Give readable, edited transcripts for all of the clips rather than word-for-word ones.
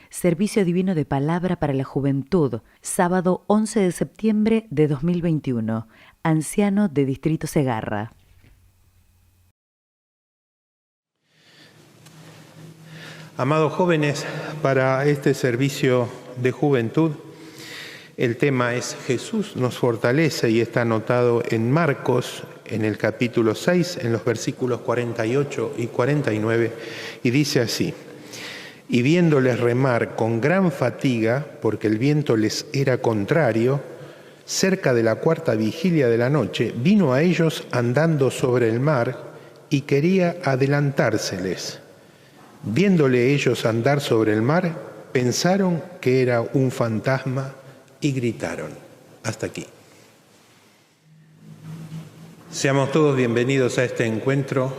Servicio Divino de Palabra para la Juventud, sábado 11 de septiembre de 2021, anciano de Distrito Segarra. Amados jóvenes, para este servicio de juventud, el tema es Jesús nos fortalece y está anotado en Marcos, en el capítulo 6, en los versículos 48 y 49, y dice así: y viéndoles remar con gran fatiga, porque el viento les era contrario, cerca de la cuarta vigilia de la noche, vino a ellos andando sobre el mar y quería adelantárseles. Viéndole ellos andar sobre el mar, pensaron que era un fantasma y gritaron. Hasta aquí. Seamos todos bienvenidos a este encuentro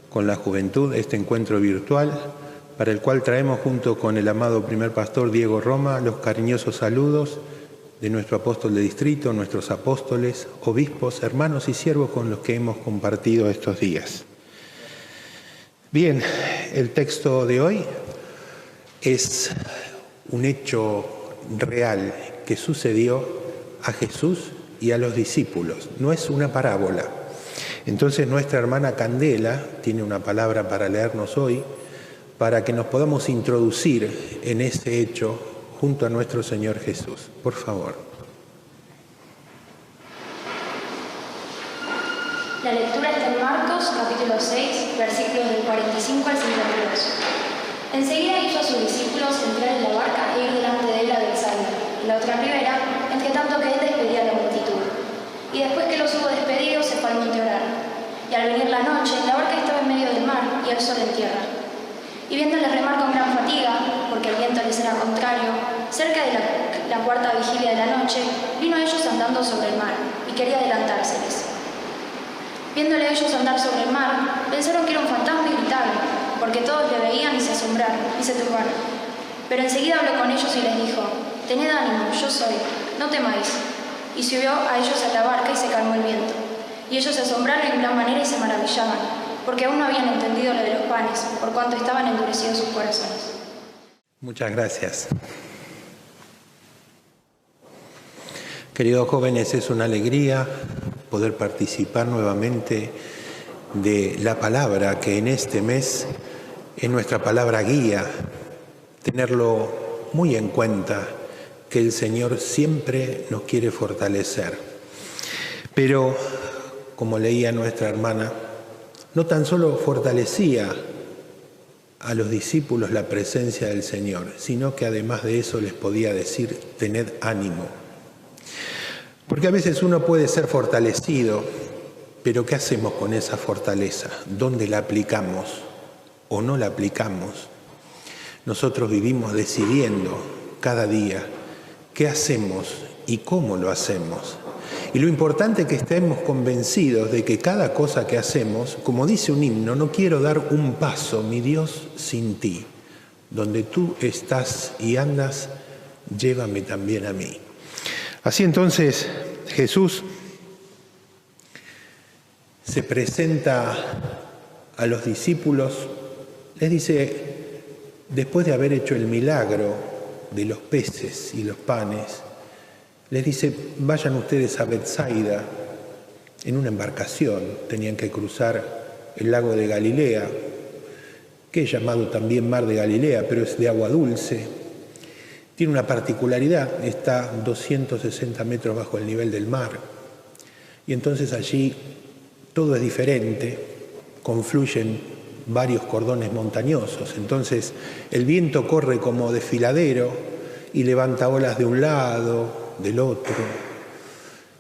con la juventud, este encuentro virtual, para el cual traemos junto con el amado primer pastor Diego Roma los cariñosos saludos de nuestro apóstol de distrito, nuestros apóstoles, obispos, hermanos y siervos con los que hemos compartido estos días. Bien, el texto de hoy es un hecho real que sucedió a Jesús y a los discípulos, no es una parábola. Entonces nuestra hermana Candela tiene una palabra para leernos hoy, para que nos podamos introducir en ese hecho junto a nuestro Señor Jesús. Por favor. La lectura está en Marcos, capítulo 6, versículos del 45 al 52. Enseguida hizo a sus discípulos entrar en la barca e ir delante de él a Betsaida, en la otra ribera, entre tanto que él despedía a la multitud. Y después que los hubo despedido, se fue al monte a orar. Y al venir la noche, la barca estaba en medio del mar y el sol en tierra. Y viéndoles remar con gran fatiga, porque el viento les era contrario, cerca de la cuarta vigilia de la noche, vino a ellos andando sobre el mar y quería adelantárseles. Viéndole ellos andar sobre el mar, pensaron que era un fantasma y gritaron, porque todos le veían y se asombraron y se turbaron. Pero enseguida habló con ellos y les dijo: tened ánimo, yo soy, no temáis. Y subió a ellos a la barca y se calmó el viento. Y ellos se asombraron en gran manera y se maravillaban, porque aún no habían entendido lo de los panes, por cuanto estaban endurecidos sus corazones. Muchas gracias. Queridos jóvenes, es una alegría poder participar nuevamente de la palabra que en este mes es nuestra palabra guía, tenerlo muy en cuenta, que el Señor siempre nos quiere fortalecer. Pero, como leía nuestra hermana, no tan solo fortalecía a los discípulos la presencia del Señor, sino que además de eso les podía decir: tened ánimo. Porque a veces uno puede ser fortalecido, pero ¿qué hacemos con esa fortaleza? ¿Dónde la aplicamos o no la aplicamos? Nosotros vivimos decidiendo cada día qué hacemos y cómo lo hacemos. Y lo importante es que estemos convencidos de que cada cosa que hacemos, como dice un himno, no quiero dar un paso, mi Dios, sin ti. Donde tú estás y andas, llévame también a mí. Así entonces Jesús se presenta a los discípulos, les dice, después de haber hecho el milagro de los peces y los panes, les dice: vayan ustedes a Betsaida en una embarcación. Tenían que cruzar el lago de Galilea, que es llamado también Mar de Galilea, pero es de agua dulce. Tiene una particularidad, está 260 metros bajo el nivel del mar. Y entonces allí todo es diferente, confluyen varios cordones montañosos. Entonces el viento corre como desfiladero y levanta olas de un lado, del otro.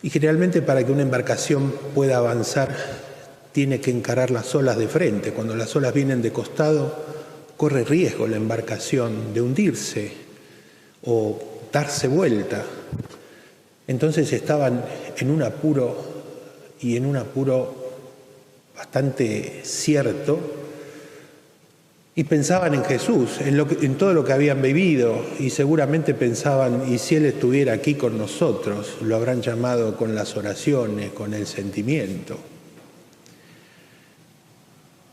Y generalmente para que una embarcación pueda avanzar tiene que encarar las olas de frente. Cuando las olas vienen de costado, corre riesgo la embarcación de hundirse o darse vuelta. Entonces estaban en un apuro, y en un apuro bastante cierto, y pensaban en Jesús, en todo lo que habían vivido, y seguramente pensaban: ¿y si Él estuviera aquí con nosotros? Lo habrán llamado con las oraciones, con el sentimiento.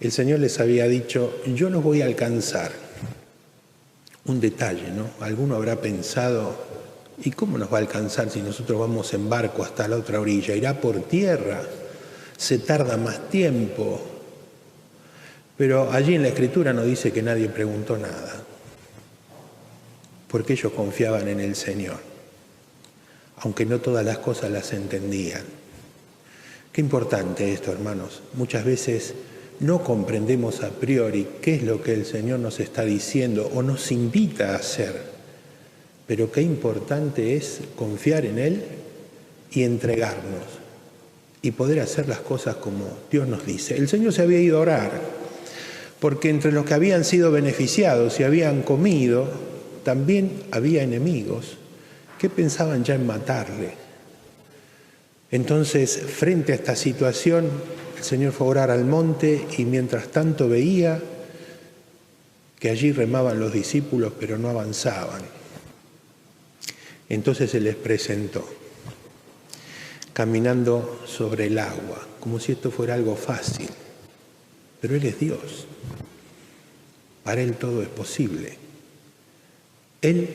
El Señor les había dicho: yo los voy a alcanzar. un detalle, ¿no? Alguno habrá pensado, ¿y cómo nos va a alcanzar si nosotros vamos en barco hasta la otra orilla? ¿Irá por tierra? ¿Se tarda más tiempo? Pero allí en la Escritura no dice que nadie preguntó nada, porque ellos confiaban en el Señor, aunque no todas las cosas las entendían. Qué importante esto, hermanos. Muchas veces no comprendemos a priori qué es lo que el Señor nos está diciendo o nos invita a hacer, pero qué importante es confiar en Él y entregarnos y poder hacer las cosas como Dios nos dice. El Señor se había ido a orar, porque entre los que habían sido beneficiados y habían comido, también había enemigos que pensaban ya en matarle. Entonces, frente a esta situación, el Señor fue a orar al monte y mientras tanto veía que allí remaban los discípulos, pero no avanzaban. Entonces se les presentó, caminando sobre el agua, como si esto fuera algo fácil. Pero Él es Dios. Para Él todo es posible. Él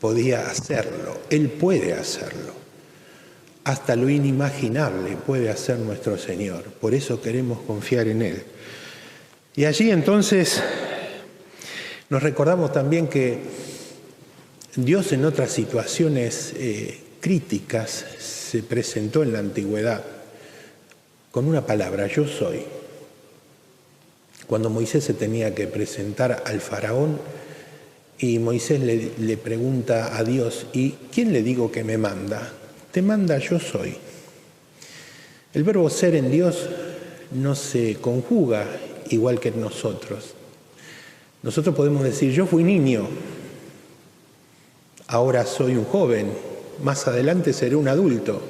podía hacerlo, Él puede hacerlo. Hasta lo inimaginable puede hacer nuestro Señor. Por eso queremos confiar en Él. Y allí entonces nos recordamos también que Dios en otras situaciones críticas se presentó en la antigüedad con una palabra, yo soy. Cuando Moisés se tenía que presentar al faraón y Moisés le pregunta a Dios, ¿y quién le digo que me manda? Te manda yo soy. El verbo ser en Dios no se conjuga igual que en nosotros. Nosotros podemos decir, yo fui niño, ahora soy un joven, más adelante seré un adulto.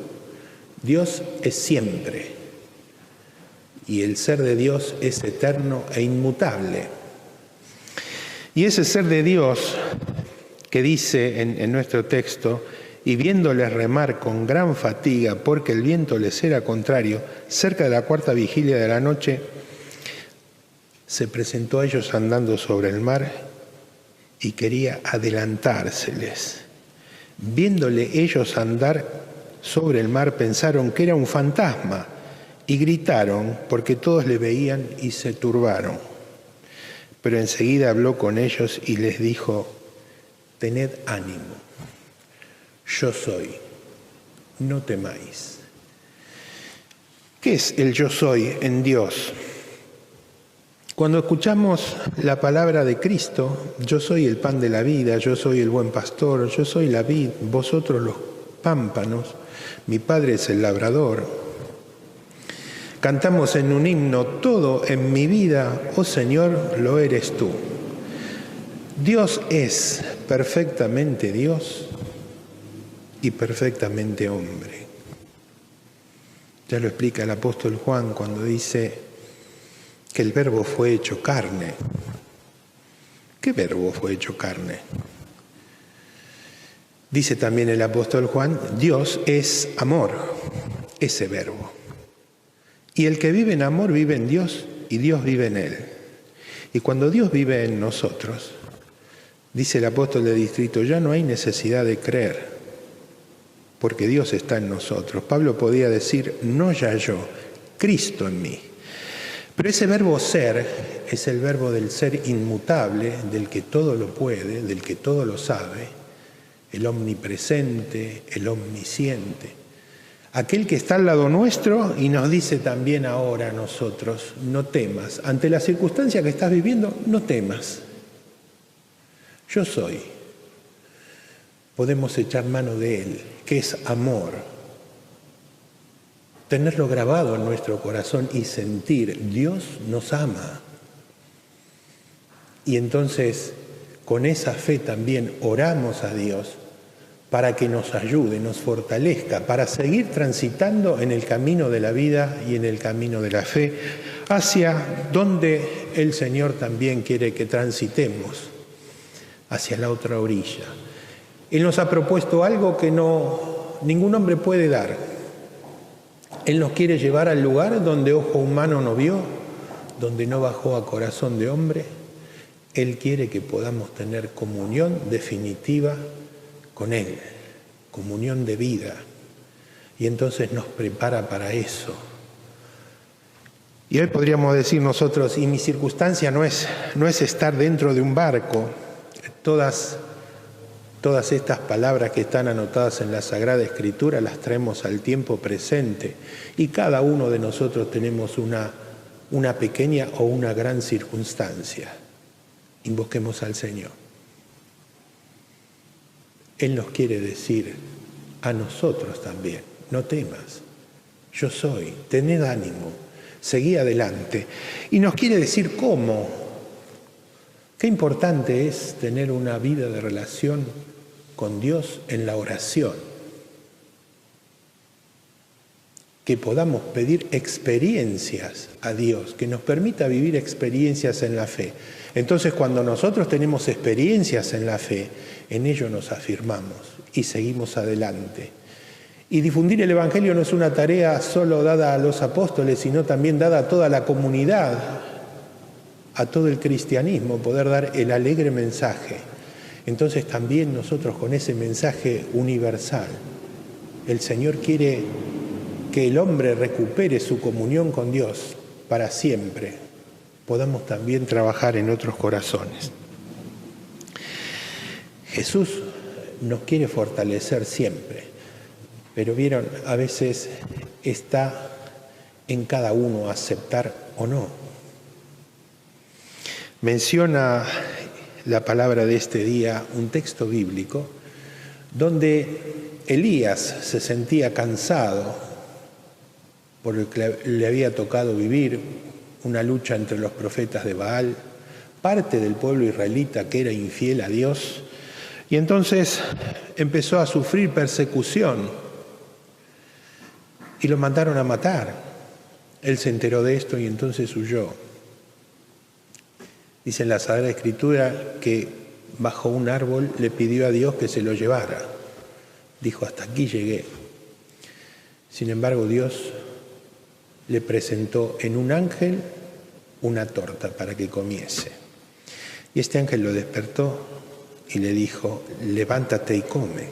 Dios es siempre. Y el ser de Dios es eterno e inmutable. Y ese ser de Dios que dice en nuestro texto, y viéndoles remar con gran fatiga porque el viento les era contrario, cerca de la cuarta vigilia de la noche, se presentó a ellos andando sobre el mar y quería adelantárseles. Viéndole ellos andar sobre el mar, pensaron que era un fantasma y gritaron porque todos le veían y se turbaron. Pero enseguida habló con ellos y les dijo, tened ánimo. Yo soy, no temáis. ¿Qué es el yo soy en Dios? Cuando escuchamos la palabra de Cristo, yo soy el pan de la vida, yo soy el buen pastor, yo soy la vid, vosotros los pámpanos, mi Padre es el labrador. Cantamos en un himno, todo en mi vida, oh Señor, lo eres tú. Dios es perfectamente Dios y perfectamente hombre. Ya lo explica el apóstol Juan cuando dice que el verbo fue hecho carne. ¿Qué verbo fue hecho carne? Dice también el apóstol Juan, Dios es amor, ese verbo. Y el que vive en amor vive en Dios y Dios vive en él. Y cuando Dios vive en nosotros, dice el apóstol de Distrito, ya no hay necesidad de creer, porque Dios está en nosotros. Pablo podía decir, no ya yo, Cristo en mí. Pero ese verbo ser es el verbo del ser inmutable, del que todo lo puede, del que todo lo sabe, el omnipresente, el omnisciente. Aquel que está al lado nuestro y nos dice también ahora a nosotros, no temas. Ante la circunstancia que estás viviendo, no temas. Yo soy. Podemos echar mano de Él, que es amor. Tenerlo grabado en nuestro corazón y sentir, Dios nos ama. Y entonces, con esa fe también oramos a Dios para que nos ayude, nos fortalezca, para seguir transitando en el camino de la vida y en el camino de la fe, hacia donde el Señor también quiere que transitemos, hacia la otra orilla. Él nos ha propuesto algo que ningún hombre puede dar. Él nos quiere llevar al lugar donde ojo humano no vio, donde no bajó a corazón de hombre, Él quiere que podamos tener comunión definitiva con Él, comunión de vida. Y entonces nos prepara para eso. Y hoy podríamos decir nosotros, y mi circunstancia no es estar dentro de un barco. Todas estas palabras que están anotadas en la Sagrada Escritura las traemos al tiempo presente. Y cada uno de nosotros tenemos una pequeña o una gran circunstancia. Invoquemos al Señor. Él nos quiere decir a nosotros también, no temas, yo soy, tened ánimo, seguí adelante. Y nos quiere decir cómo. Qué importante es tener una vida de relación con Dios en la oración. Que podamos pedir experiencias a Dios, que nos permita vivir experiencias en la fe. Entonces, cuando nosotros tenemos experiencias en la fe, en ello nos afirmamos y seguimos adelante. Y difundir el Evangelio no es una tarea solo dada a los apóstoles, sino también dada a toda la comunidad, a todo el cristianismo, poder dar el alegre mensaje. Entonces también nosotros con ese mensaje universal, el Señor quiere que el hombre recupere su comunión con Dios para siempre, podamos también trabajar en otros corazones. Jesús nos quiere fortalecer siempre, pero vieron, a veces está en cada uno aceptar o no. Menciona la palabra de este día un texto bíblico donde Elías se sentía cansado por el que le había tocado vivir, una lucha entre los profetas de Baal, parte del pueblo israelita que era infiel a Dios, y entonces empezó a sufrir persecución y lo mandaron a matar. Él se enteró de esto y entonces huyó. Dice en la Sagrada Escritura que bajo un árbol le pidió a Dios que se lo llevara. Dijo, hasta aquí llegué. Sin embargo, Dios le presentó en un ángel una torta para que comiese. Y este ángel lo despertó y le dijo, levántate y come.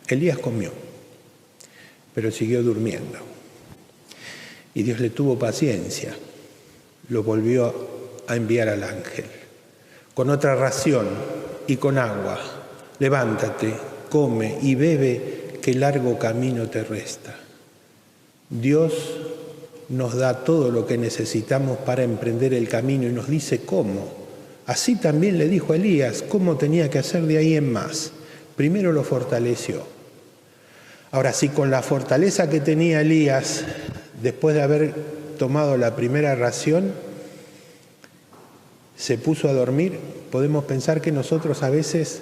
Elías comió, pero siguió durmiendo. Y Dios le tuvo paciencia, lo volvió a enviar al ángel, con otra ración y con agua. Levántate, come y bebe, que largo camino te resta. Dios nos da todo lo que necesitamos para emprender el camino y nos dice cómo. Así también le dijo a Elías cómo tenía que hacer de ahí en más. Primero lo fortaleció. Ahora, si con la fortaleza que tenía Elías, después de haber tomado la primera ración, se puso a dormir, podemos pensar que nosotros a veces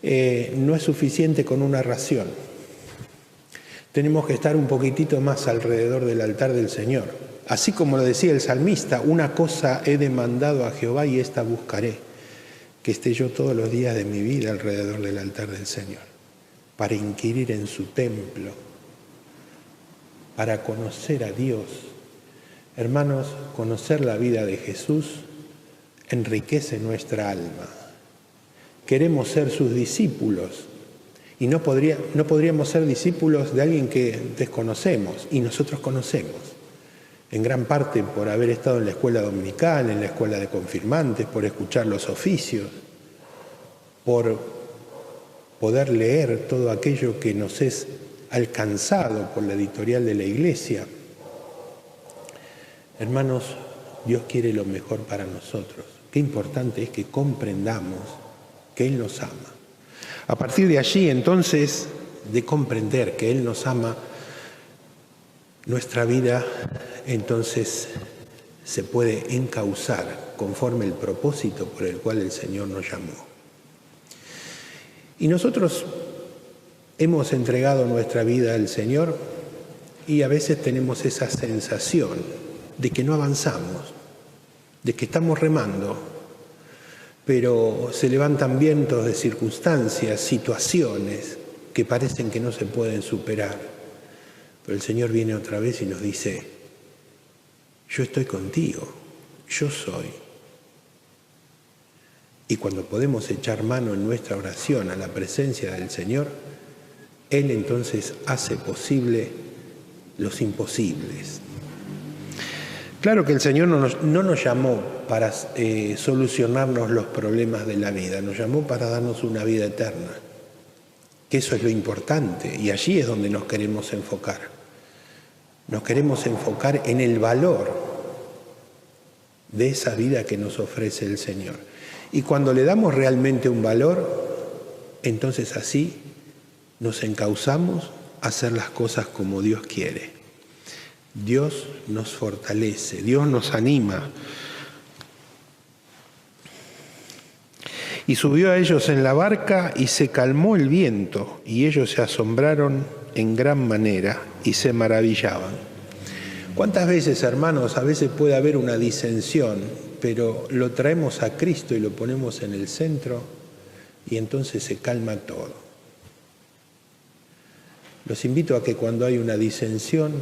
no es suficiente con una ración. Tenemos que estar un poquitito más alrededor del altar del Señor. Así como lo decía el salmista, una cosa he demandado a Jehová y esta buscaré, que esté yo todos los días de mi vida alrededor del altar del Señor, para inquirir en su templo, para conocer a Dios. Hermanos, conocer la vida de Jesús enriquece nuestra alma. Queremos ser sus discípulos y no podríamos ser discípulos de alguien que desconocemos y nosotros conocemos. En gran parte por haber estado en la escuela dominical, en la escuela de confirmantes, por escuchar los oficios, por poder leer todo aquello que nos es alcanzado por la editorial de la Iglesia. Hermanos, Dios quiere lo mejor para nosotros. Qué importante es que comprendamos que Él nos ama. A partir de allí, entonces, de comprender que Él nos ama, nuestra vida, entonces, se puede encauzar conforme el propósito por el cual el Señor nos llamó. Y nosotros hemos entregado nuestra vida al Señor y a veces tenemos esa sensación de que no avanzamos, de que estamos remando, pero se levantan vientos de circunstancias, situaciones que parecen que no se pueden superar. Pero el Señor viene otra vez y nos dice, yo estoy contigo, yo soy, Y cuando podemos echar mano en nuestra oración a la presencia del Señor, Él entonces hace posible los imposibles. Claro que el Señor no nos llamó para solucionarnos los problemas de la vida, nos llamó para darnos una vida eterna, que eso es lo importante, y allí es donde nos queremos enfocar. Nos queremos enfocar en el valor de esa vida que nos ofrece el Señor. Y cuando le damos realmente un valor, entonces así nos encauzamos a hacer las cosas como Dios quiere. Dios nos fortalece, Dios nos anima. Y subió a ellos en la barca y se calmó el viento, y ellos se asombraron en gran manera y se maravillaban. ¿Cuántas veces, hermanos, a veces puede haber una disensión, pero lo traemos a Cristo y lo ponemos en el centro y entonces se calma todo? Los invito a que cuando hay una disensión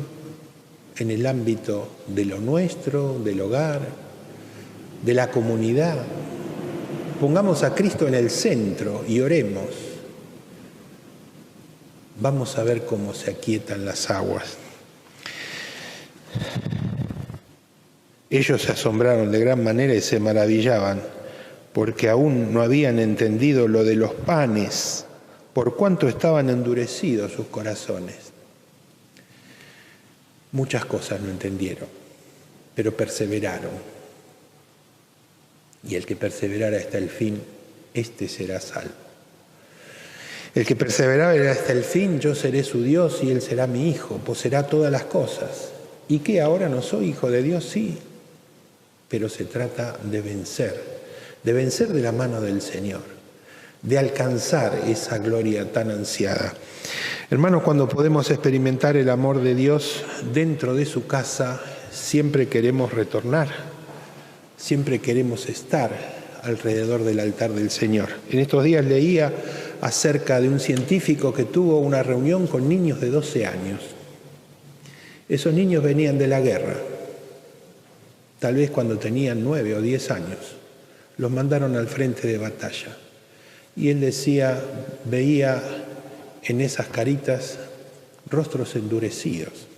en el ámbito de lo nuestro, del hogar, de la comunidad, pongamos a Cristo en el centro y oremos. Vamos a ver cómo se aquietan las aguas. Ellos se asombraron de gran manera y se maravillaban, porque aún no habían entendido lo de los panes, por cuanto estaban endurecidos sus corazones. Muchas cosas no entendieron, pero perseveraron. Y el que perseverara hasta el fin, éste será salvo. El que perseverara hasta el fin, yo seré su Dios y él será mi hijo, poseerá todas las cosas. ¿Y qué, ahora no soy hijo de Dios? Sí, pero se trata de vencer de la mano del Señor, de alcanzar esa gloria tan ansiada. Hermanos, cuando podemos experimentar el amor de Dios dentro de su casa, siempre queremos retornar, siempre queremos estar alrededor del altar del Señor. En estos días leía acerca de un científico que tuvo una reunión con niños de 12 años. Esos niños venían de la guerra, tal vez cuando tenían 9 o 10 años, los mandaron al frente de batalla. Y él decía, veía en esas caritas rostros endurecidos.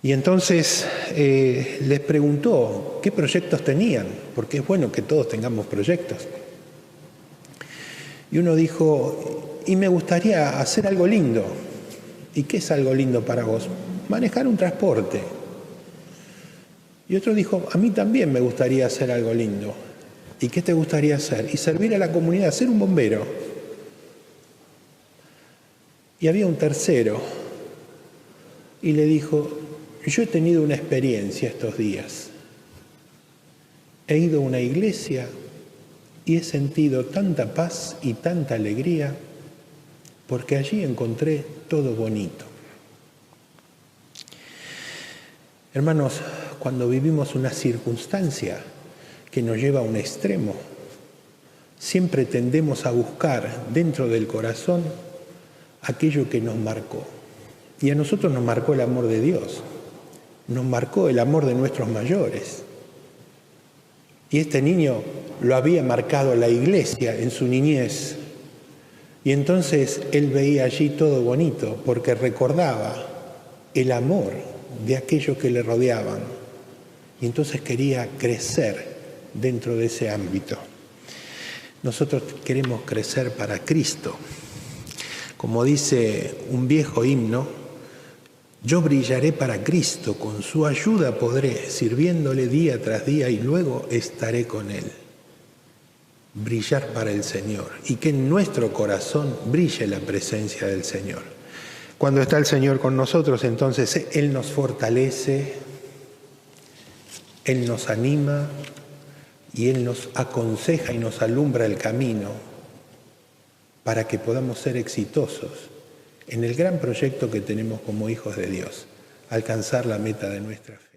Y entonces les preguntó qué proyectos tenían, porque es bueno que todos tengamos proyectos. Y uno dijo, y me gustaría hacer algo lindo. ¿Y qué es algo lindo para vos? Manejar un transporte. Y otro dijo, a mí también me gustaría hacer algo lindo. ¿Y qué te gustaría hacer? Y servir a la comunidad, ser un bombero. Y había un tercero y le dijo, yo he tenido una experiencia estos días. He ido a una iglesia y he sentido tanta paz y tanta alegría porque allí encontré todo bonito. Hermanos, cuando vivimos una circunstancia que nos lleva a un extremo, siempre tendemos a buscar dentro del corazón aquello que nos marcó. Y a nosotros nos marcó el amor de Dios, nos marcó el amor de nuestros mayores. Y este niño lo había marcado la iglesia en su niñez. Y entonces él veía allí todo bonito porque recordaba el amor de aquellos que le rodeaban. Y entonces quería crecer dentro de ese ámbito. Nosotros queremos crecer para Cristo. Como dice un viejo himno, yo brillaré para Cristo, con su ayuda podré, sirviéndole día tras día y luego estaré con Él. Brillar para el Señor y que en nuestro corazón brille la presencia del Señor. Cuando está el Señor con nosotros, entonces Él nos fortalece, Él nos anima y Él nos aconseja y nos alumbra el camino para que podamos ser exitosos en el gran proyecto que tenemos como hijos de Dios, alcanzar la meta de nuestra fe.